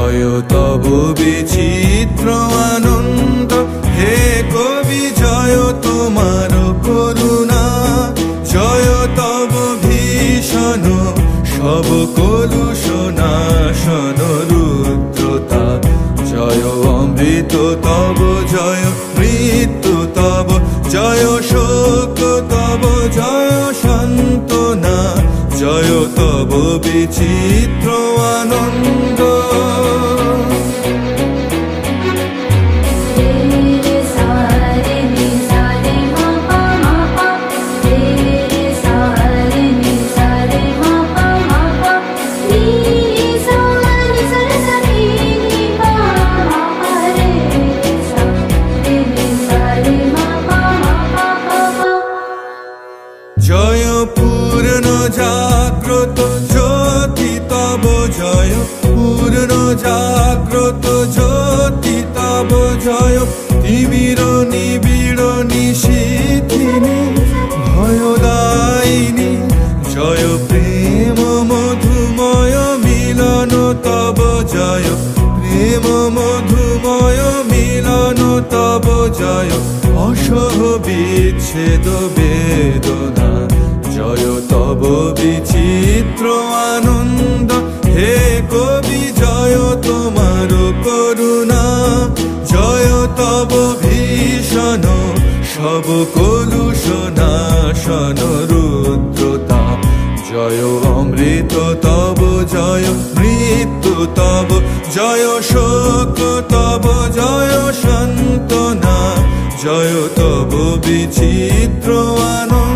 জয় তব বিচিত্র আনন্দ, হে কবি জয় তোমার করুণা। জয় তব ভীষণ সব কলুষ নাশন রুদ্রতা। জয় অমৃত তব জয় মৃত্যু তব, জয় শোক তব জয় সান্ত্বনা। জয় তব বিচিত্র আনন্দ। জয় পূর্ণ জাগ্রত জ্যোতি তব, জয় পূর্ণ জাগ্রত জ্যোতি তব। জয় তিমির নিবিড় নিশীথিনী ভয়দায়িনী। জয় প্রেম মধুময় মিলন তব, জয় প্রেম মধুময় মিলন তব। জয় অসহ বিচ্ছেদ বেদনা। জয় তব বিচিত্র আনন্দ, হে কবি জয় তোমার করুণা। জয় তব ভীষণ সব কলুষ নাশন রুদ্রতা। জয় অমৃত তব জয় মৃত্যু তব, জয় শোক তব জয় সান্ত্বনা। জয় তব বিচিত্র আনন্দ।